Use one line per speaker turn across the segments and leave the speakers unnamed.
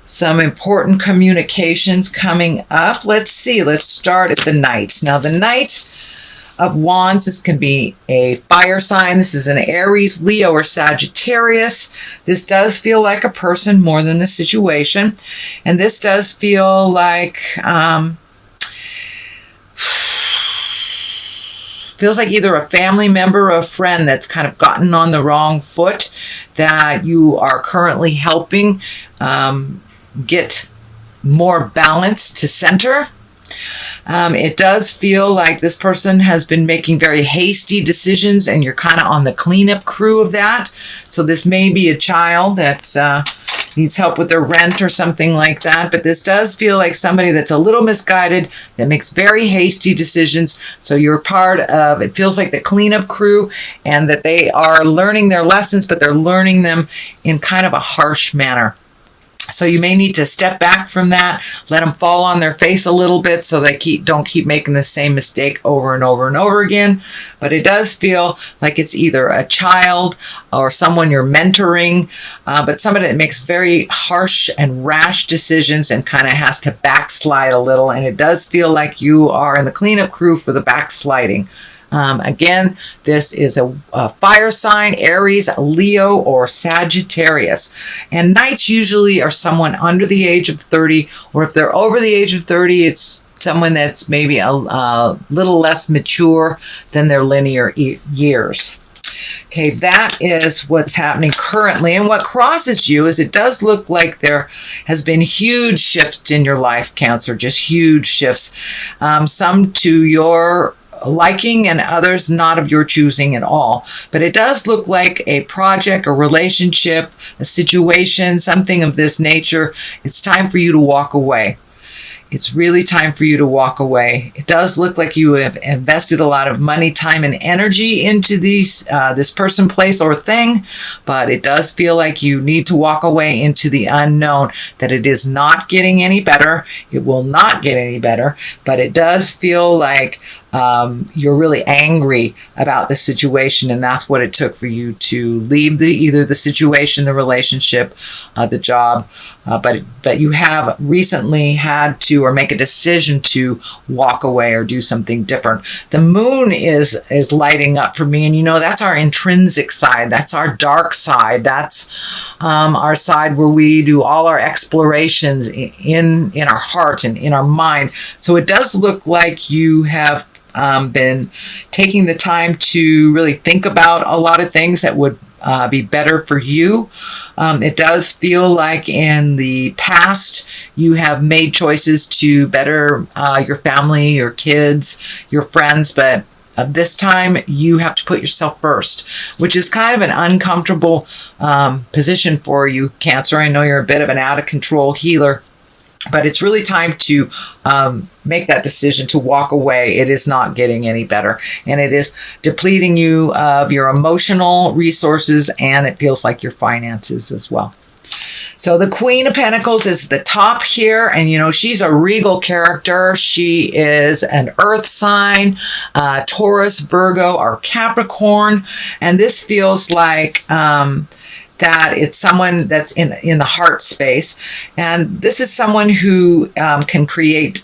some important communications coming up. Let's see. Let's start at the Knight. Now, the Knight of Wands, this can be a fire sign. This is an Aries, Leo, or Sagittarius. This does feel like a person more than a situation. And this does feel like, feels like either a family member or a friend that's kind of gotten on the wrong foot that you are currently helping get more balance to center. It does feel like this person has been making very hasty decisions and you're kind of on the cleanup crew of that. So this may be a child that needs help with their rent or something like that. But this does feel like somebody that's a little misguided, that makes very hasty decisions. So you're part of, it feels like the cleanup crew, and that they are learning their lessons, but they're learning them in kind of a harsh manner. So you may need to step back from that, let them fall on their face a little bit so they don't keep making the same mistake over and over and over again. But it does feel like it's either a child or someone you're mentoring, but somebody that makes very harsh and rash decisions and kind of has to backslide a little. And it does feel like you are in the cleanup crew for the backsliding. Again, this is a fire sign, Aries, Leo, or Sagittarius. And Knights usually are someone under the age of 30, or if they're over the age of 30, it's someone that's maybe a little less mature than their linear years. Okay, that is what's happening currently. And what crosses you is it does look like there has been huge shifts in your life, Cancer, just huge shifts. Some to your liking and others not of your choosing at all. But it does look like a project, a relationship, a situation, something of this nature. It's time for you to walk away. It's really time for you to walk away. It does look like you have invested a lot of money, time, and energy into this person, place, or thing, but it does feel like you need to walk away into the unknown, that it is not getting any better. It will not get any better, but it does feel like you're really angry about the situation, and that's what it took for you to leave either the situation, the relationship, the job, but you have recently had to, or make a decision to walk away or do something different. The moon is lighting up for me, and you know that's our intrinsic side, that's our dark side, that's our side where we do all our explorations in our heart and in our mind. So it does look like you have been taking the time to really think about a lot of things that would be better for you. It does feel like in the past you have made choices to better your family, your kids, your friends, but this time you have to put yourself first, which is kind of an uncomfortable position for you, Cancer. I know you're a bit of an out of control healer, but it's really time to make that decision to walk away. It is not getting any better, and it is depleting you of your emotional resources, and it feels like your finances as well. So the Queen of Pentacles is the top here, and you know she's a regal character. She is an earth sign, Taurus, Virgo, or Capricorn, and this feels like that it's someone that's in the heart space. And this is someone who can create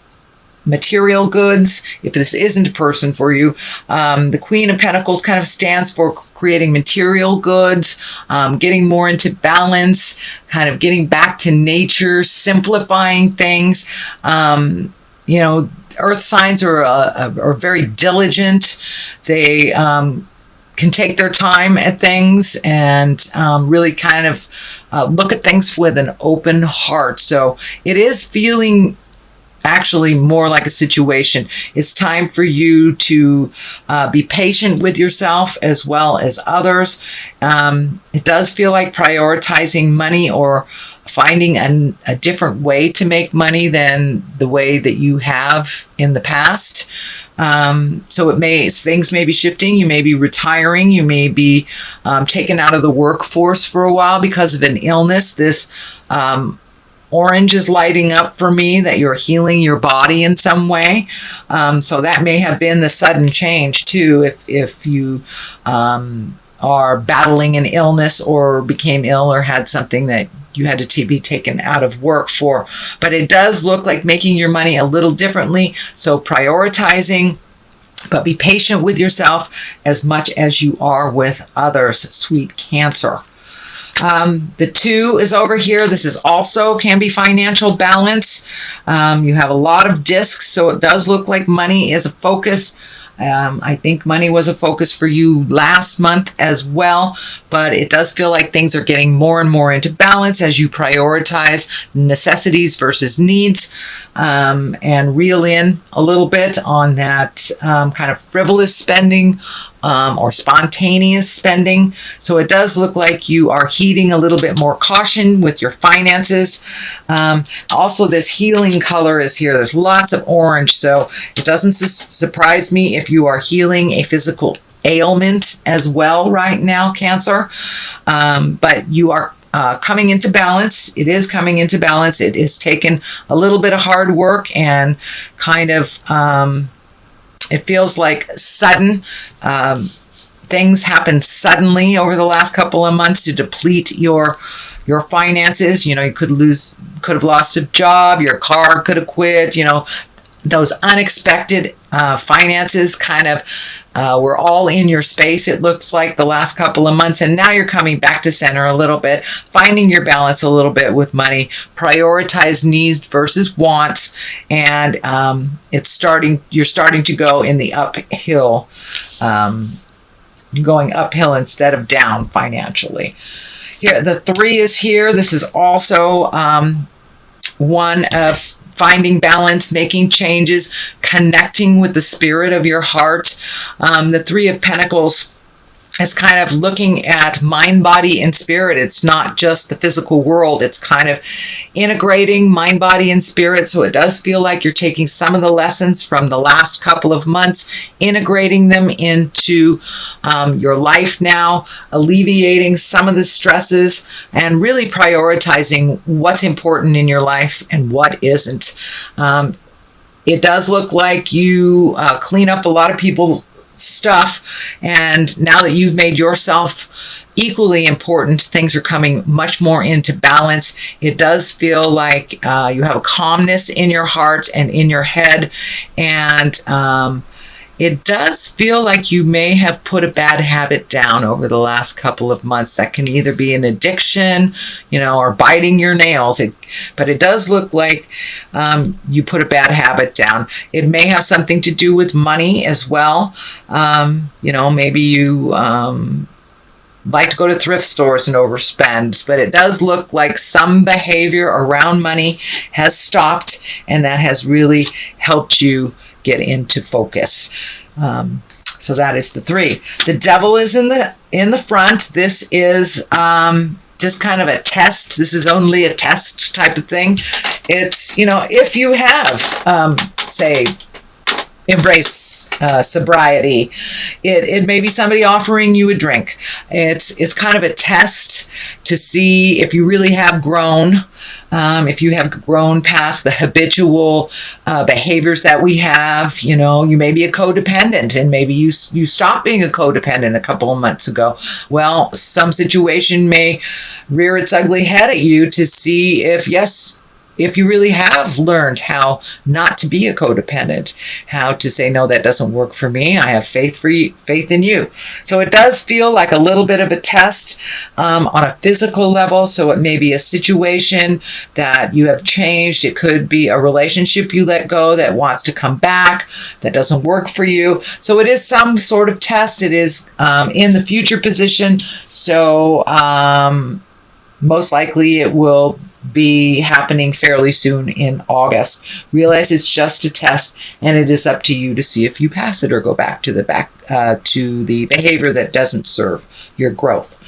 material goods. If this isn't a person for you, the Queen of Pentacles kind of stands for creating material goods, getting more into balance, kind of getting back to nature, simplifying things. You know, earth signs are very diligent. They can take their time at things and really kind of look at things with an open heart. So it is feeling actually more like a situation. It's time for you to be patient with yourself as well as others. It does feel like prioritizing money or finding a different way to make money than the way that you have in the past. So things may be shifting. You may be retiring. You may be taken out of the workforce for a while because of an illness. This orange is lighting up for me that you're healing your body in some way. So that may have been the sudden change too, if you are battling an illness or became ill or had something that you had to be taken out of work for. But it does look like making your money a little differently. So prioritizing, but be patient with yourself as much as you are with others, sweet Cancer. The 2 is over here. This is also can be financial balance. You have a lot of discs, so it does look like money is a focus. I think money was a focus for you last month as well, but it does feel like things are getting more and more into balance as you prioritize necessities versus needs, and reel in a little bit on that kind of frivolous spending or spontaneous spending. So it does look like you are heeding a little bit more caution with your finances. Also, this healing color is here. There's lots of orange, so it doesn't surprise me if you are healing a physical ailment as well right now, Cancer. But you are coming into balance. It is coming into balance. It is taken a little bit of hard work and kind of it feels like sudden. Things happen suddenly over the last couple of months to deplete your finances. You could have lost a job, your car could have quit, those unexpected finances kind of were all in your space, it looks like, the last couple of months. And now you're coming back to center a little bit, finding your balance a little bit with money, prioritize needs versus wants. And you're starting to go in the uphill, going uphill instead of down financially. Here, the 3 is here. This is also one of finding balance, making changes, connecting with the spirit of your heart. The 3 of Pentacles is kind of looking at mind, body, and spirit. It's not just the physical world. It's kind of integrating mind, body, and spirit. So it does feel like you're taking some of the lessons from the last couple of months, integrating them into your life now, alleviating some of the stresses, and really prioritizing what's important in your life and what isn't. It does look like you clean up a lot of people's stuff, and now that you've made yourself equally important, things are coming much more into balance. It does feel like you have a calmness in your heart and in your head, and it does feel like you may have put a bad habit down over the last couple of months. That can either be an addiction, or biting your nails. But it does look like you put a bad habit down. It may have something to do with money as well. Maybe you like to go to thrift stores and overspend, but it does look like some behavior around money has stopped, and that has really helped you get into focus. So that is the 3. The Devil is in the front. This is just kind of a test. This is only a test type of thing. It's, if you have, say, embrace sobriety, it may be somebody offering you a drink. It's kind of a test to see if you really have grown. If you have grown past the habitual behaviors that we have, you may be a codependent, and maybe you stopped being a codependent a couple of months ago. Well, some situation may rear its ugly head at you to see if you really have learned how not to be a codependent, how to say, no, that doesn't work for me. I have faith in you. So it does feel like a little bit of a test on a physical level. So it may be a situation that you have changed. It could be a relationship you let go that wants to come back, that doesn't work for you. So it is some sort of test. It is in the future position. So most likely it will be happening fairly soon in August. Realize it's just a test, and it is up to you to see if you pass it or go back to the behavior that doesn't serve your growth.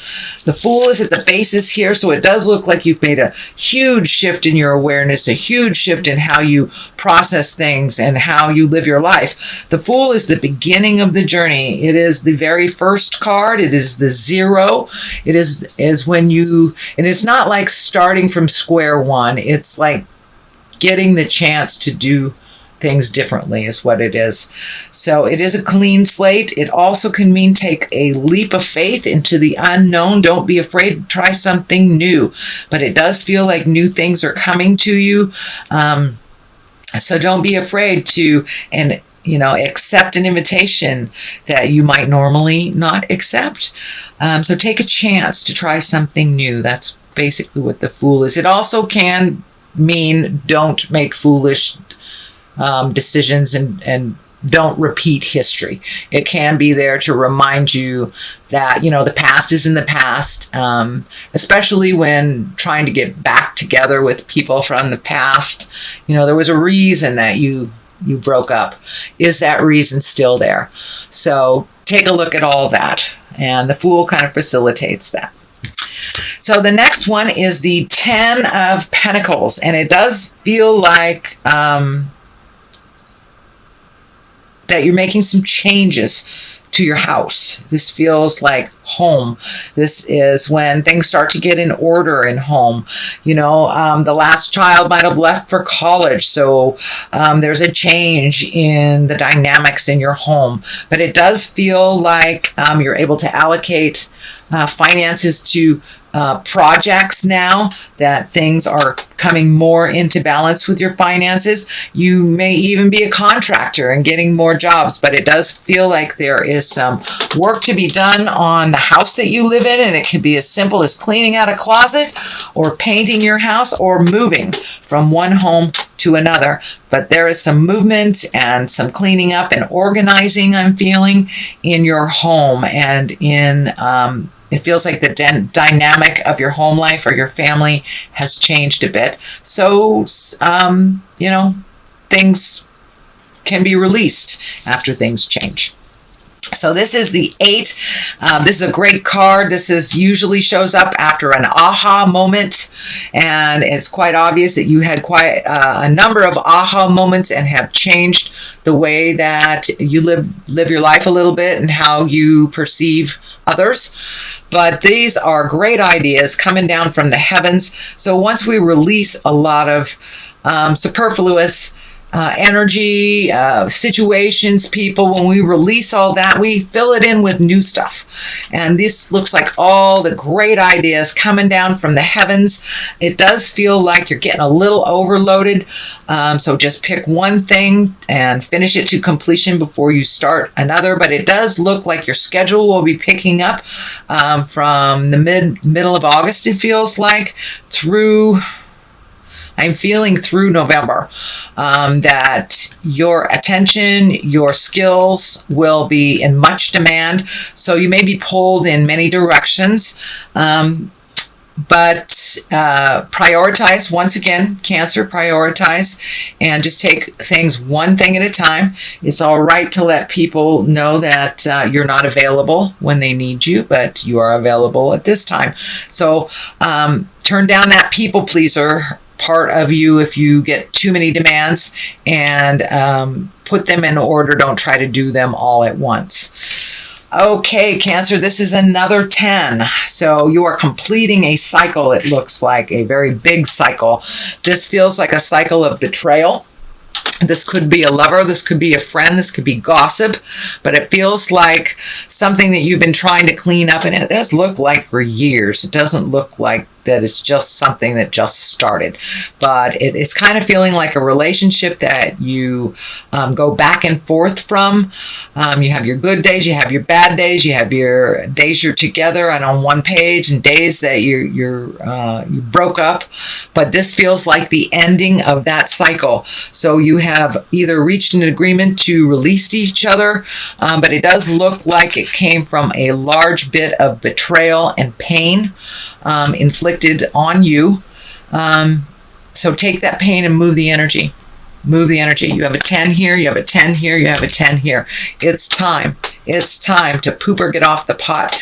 The Fool is at the basis here, so it does look like you've made a huge shift in your awareness, a huge shift in how you process things and how you live your life. The Fool is the beginning of the journey. It is the very first card. It is the 0. It is when you, and it's not like starting from square one. It's like getting the chance to do things differently is what it is. So it is a clean slate. It also can mean take a leap of faith into the unknown. Don't be afraid to try something new, but it does feel like new things are coming to you. So don't be afraid to, and accept an invitation that you might normally not accept. So take a chance to try something new. That's basically what the Fool is. It also can mean don't make foolish decisions and don't repeat history. It can be there to remind you that, the past is in the past, especially when trying to get back together with people from the past. There was a reason that you broke up. Is that reason still there? So take a look at all that. And the Fool kind of facilitates that. So the next one is the 10 of Pentacles. And it does feel like that you're making some changes to your house. This feels like home. This is when things start to get in order in home. The last child might have left for college, so there's a change in the dynamics in your home. But it does feel like you're able to allocate finances to projects now, that things are coming more into balance with your finances. You may even be a contractor and getting more jobs, but it does feel like there is some work to be done on the house that you live in, and it can be as simple as cleaning out a closet or painting your house or moving from one home to another. But there is some movement and some cleaning up and organizing, I'm feeling, in your home, and in it feels like the dynamic of your home life or your family has changed a bit. So, things can be released after things change. So this is the 8. This is a great card. This usually shows up after an aha moment. And it's quite obvious that you had quite a number of aha moments and have changed the way that you live your life a little bit and how you perceive others. But these are great ideas coming down from the heavens. So once we release a lot of superfluous energy, situations, people, when we release all that, we fill it in with new stuff. And this looks like all the great ideas coming down from the heavens. It does feel like you're getting a little overloaded. So just pick one thing and finish it to completion before you start another. But it does look like your schedule will be picking up from the middle of August, it feels like, through November, that your attention, your skills will be in much demand. So you may be pulled in many directions, but prioritize. Once again, Cancer, prioritize and just take things one thing at a time. It's all right to let people know that you're not available when they need you, but you are available at this time. So turn down that people pleaser part of you if you get too many demands, and put them in order. Don't try to do them all at once. Okay, Cancer, this is another 10. So you are completing a cycle. It looks like a very big cycle. This feels like a cycle of betrayal. This could be a lover, this could be a friend, this could be gossip, but it feels like something that you've been trying to clean up, and it does look like for years. It doesn't look like that it's just something that just started, but it's kind of feeling like a relationship that you go back and forth from. You have your good days, you have your bad days, you have your days you're together and on one page, and days that you broke up. But this feels like the ending of that cycle. So you have either reached an agreement to release each other, but it does look like it came from a large bit of betrayal and pain inflicted on you. So take that pain and move the energy. Move the energy. You have a 10 here, you have a 10 here, you have a 10 here. It's time. It's time to poop or get off the pot.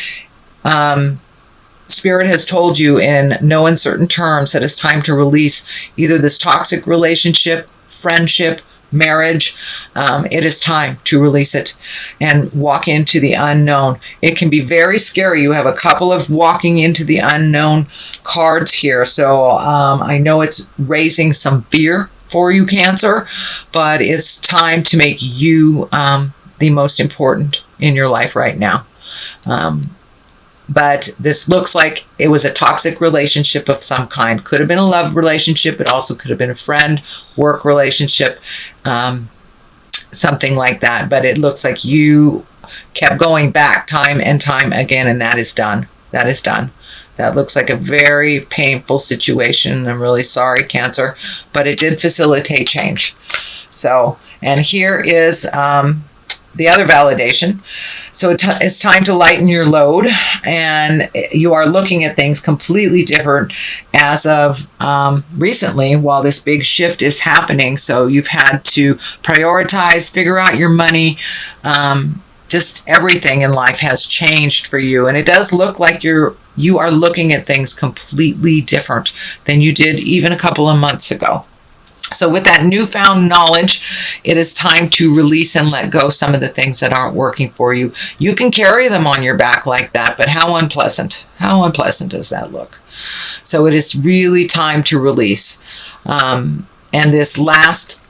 Spirit has told you in no uncertain terms that it's time to release either this toxic relationship, friendship, marriage. It is time to release it and walk into the unknown. It can be very scary. You have a couple of walking into the unknown cards here. So I know it's raising some fear for you, Cancer, but it's time to make you the most important in your life right now. But this looks like it was a toxic relationship of some kind. Could have been a love relationship. It also could have been a friend, work relationship, something like that. But it looks like you kept going back time and time again, and that is done. That is done. That looks like a very painful situation. I'm really sorry, Cancer, but it did facilitate change. So, and here is the other validation. So it's time to lighten your load, and you are looking at things completely different as of recently while this big shift is happening. So you've had to prioritize, figure out your money. Just everything in life has changed for you, and it does look like you are looking at things completely different than you did even a couple of months ago. So with that newfound knowledge, it is time to release and let go some of the things that aren't working for you. You can carry them on your back like that, but how unpleasant. How unpleasant does that look? So it is really time to release. And this last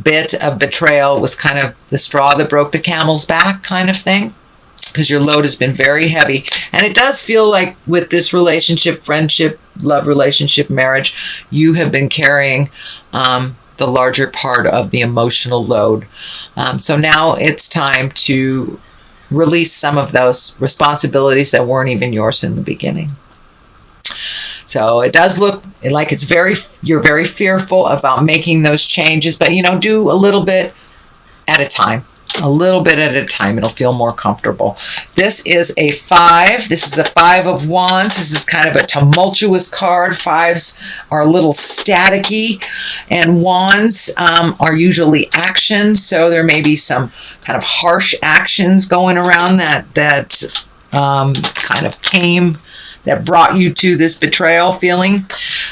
bit of betrayal was kind of the straw that broke the camel's back kind of thing, because your load has been very heavy. And it does feel like with this relationship, friendship, love relationship, marriage, you have been carrying the larger part of the emotional load. So now it's time to release some of those responsibilities that weren't even yours in the beginning. So it does look like you're very fearful about making those changes, but do a little bit at a time. A little bit at a time. It'll feel more comfortable. This is a 5. This is a 5 of Wands. This is kind of a tumultuous card. 5s are a little staticky, and Wands are usually actions. So there may be some kind of harsh actions going around that kind of that brought you to this betrayal feeling.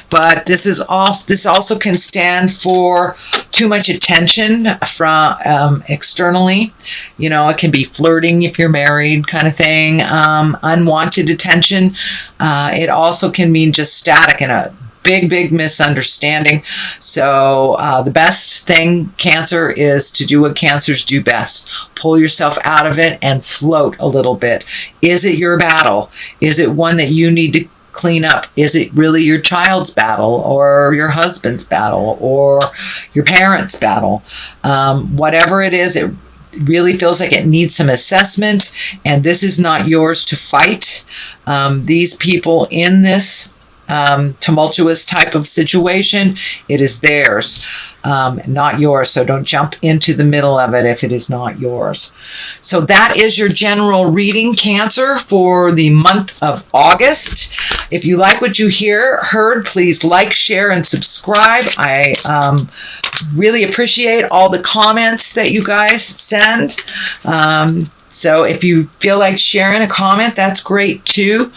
But this also can stand for too much attention from externally. It can be flirting if you're married kind of thing, unwanted attention. It also can mean just static and a big misunderstanding. So the best thing, Cancer, is to do what Cancers do best. Pull yourself out of it and float a little bit. Is it your battle? Is it one that you need to clean up? Is it really your child's battle, or your husband's battle, or your parents' battle? Whatever it is, it really feels like it needs some assessment, and this is not yours to fight. These people in this tumultuous type of situation, it is theirs, not yours. So don't jump into the middle of it if it is not yours. So that is your general reading, Cancer, for the month of August. If you like what you heard, please like, share, and subscribe. I really appreciate all the comments that you guys send. So if you feel like sharing a comment, that's great too.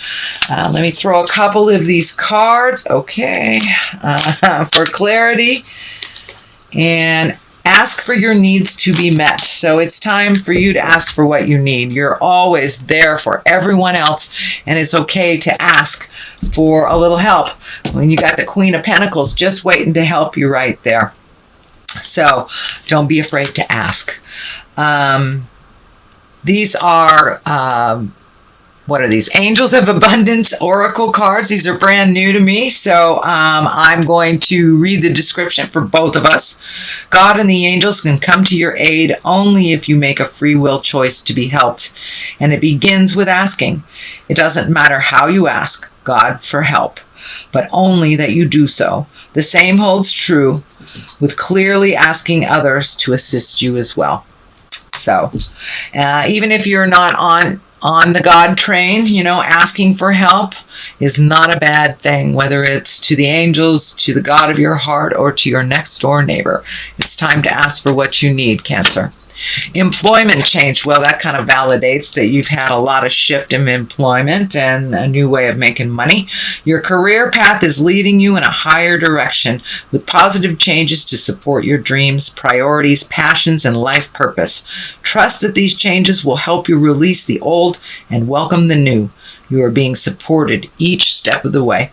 Let me throw a couple of these cards, okay, for clarity. And ask for your needs to be met. So it's time for you to ask for what you need. You're always there for everyone else, and it's okay to ask for a little help. When you got the Queen of Pentacles just waiting to help you right there. So don't be afraid to ask. These are, what are these? Angels of Abundance Oracle cards. These are brand new to me, so I'm going to read the description for both of us. God and the angels can come to your aid only if you make a free will choice to be helped. And it begins with asking. It doesn't matter how you ask God for help, but only that you do so. The same holds true with clearly asking others to assist you as well. So even if you're not on the God train, asking for help is not a bad thing, whether it's to the angels, to the God of your heart, or to your next door neighbor. It's time to ask for what you need, Cancer. Employment change. Well, that kind of validates that you've had a lot of shift in employment and a new way of making money. Your career path is leading you in a higher direction with positive changes to support your dreams, priorities, passions, and life purpose. Trust that these changes will help you release the old and welcome the new. You are being supported each step of the way.